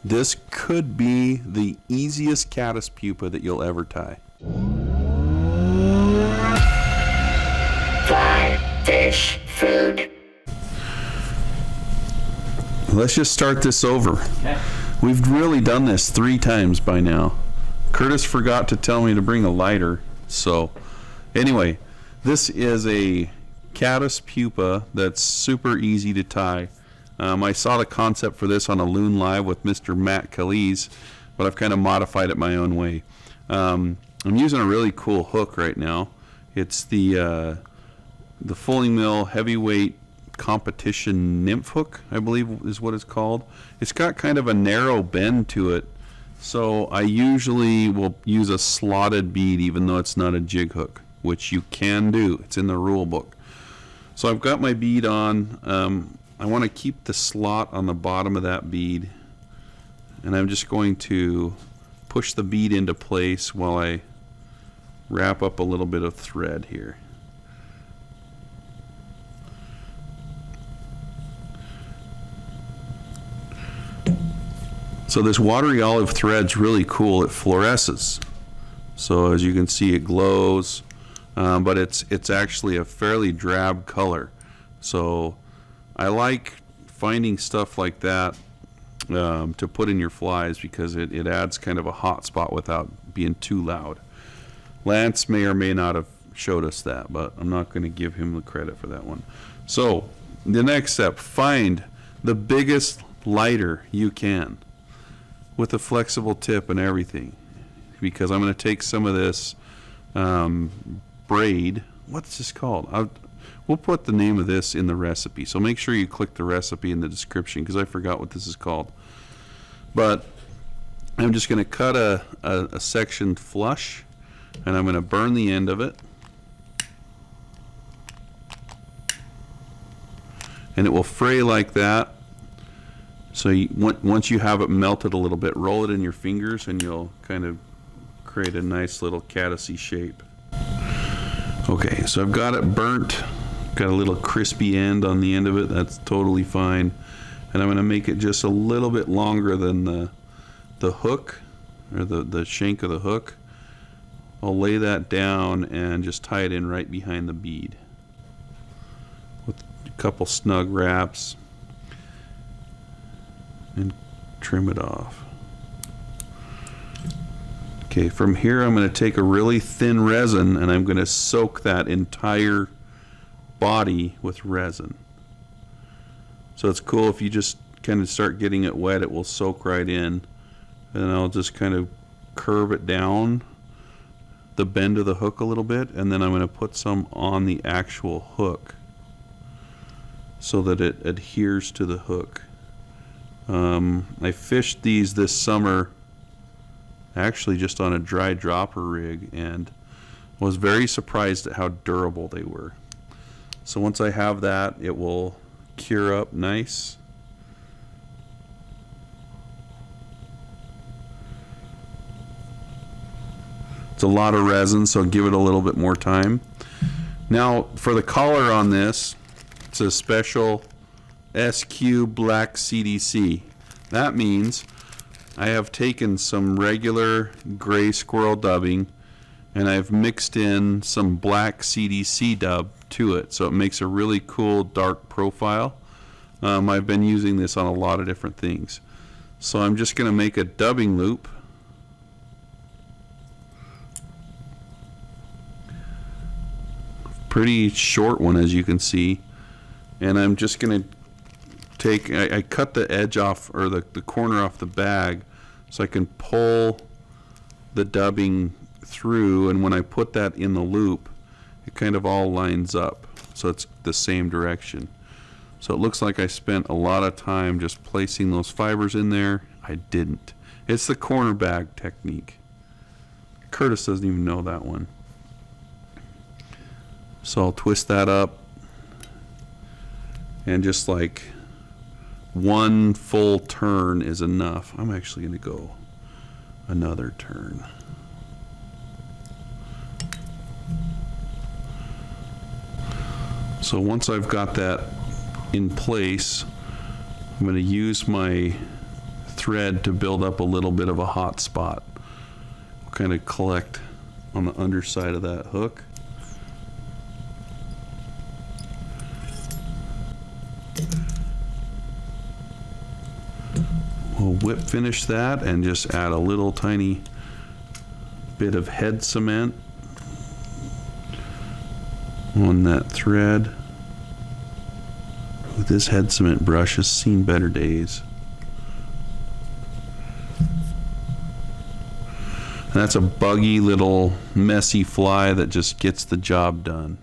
This could be the easiest caddis pupa that you'll ever tie. Fly, fish, food. Let's just start this over. Okay. We've really done this 3 times by now. Curtis forgot to tell me to bring a lighter. So anyway, this is a caddis pupa that's super easy to tie. I saw the concept for this on a Loon Live with Mr. Matt Calise, but I've kind of modified it my own way. I'm using a really cool hook right now. It's the Fulling Mill Heavyweight Competition Nymph Hook, I believe is what it's called. It's got kind of a narrow bend to it, so I usually will use a slotted bead even though it's not a jig hook, which you can do. It's in the rule book. So I've got my bead on. I want to keep the slot on the bottom of that bead, and I'm just going to push the bead into place while I wrap up a little bit of thread here. So this watery olive thread's really cool. It fluoresces. So as you can see, it glows, but it's actually a fairly drab color. So I like finding stuff like that to put in your flies because it adds kind of a hot spot without being too loud. Lance may or may not have showed us that, but I'm not going to give him the credit for that one. So the next step, find the biggest lighter you can with a flexible tip and everything, because I'm going to take some of this braid. What's this called? We'll put the name of this in the recipe, so make sure you click the recipe in the description because I forgot what this is called. But I'm just going to cut a section flush, and I'm going to burn the end of it, and it will fray like that. So once you have it melted a little bit, roll it in your fingers and you'll kind of create a nice little caddisy shape. Okay, so I've got it burnt, got a little crispy end on the end of it. That's totally fine. And I'm going to make it just a little bit longer than the hook, or the shank of the hook. I'll lay that down and just tie it in right behind the bead with a couple snug wraps and trim it off. Okay, from here I'm going to take a really thin resin and I'm going to soak that entire body with resin. So it's cool if you just kind of start getting it wet, it will soak right in. And I'll just kind of curve it down the bend of the hook a little bit, and then I'm going to put some on the actual hook so that it adheres to the hook. I fished these this summer actually just on a dry dropper rig and was very surprised at how durable they were. So once I have that, it will cure up nice. It's a lot of resin, so give it a little bit more time. Now for the collar on this, it's a special SQ Black CDC. That means I have taken some regular gray squirrel dubbing and I've mixed in some black CDC dub to it, so it makes a really cool dark profile. I've been using this on a lot of different things. So I'm just going to make a dubbing loop. Pretty short one, as you can see, and I'm just going to take, I cut the edge off, or the corner off the bag, so I can pull the dubbing through, and when I put that in the loop, it kind of all lines up, so it's the same direction. So it looks like I spent a lot of time just placing those fibers in there. I didn't. It's the corner bag technique. Curtis doesn't even know that one. So I'll twist that up, and just like one full turn is enough. I'm actually going to go another turn. So once I've got that in place, I'm going to use my thread to build up a little bit of a hot spot. We'll kind of collect on the underside of that hook. We'll whip finish that and just add a little tiny bit of head cement on that thread. This head cement brush has seen better days. And that's a buggy little messy fly that just gets the job done.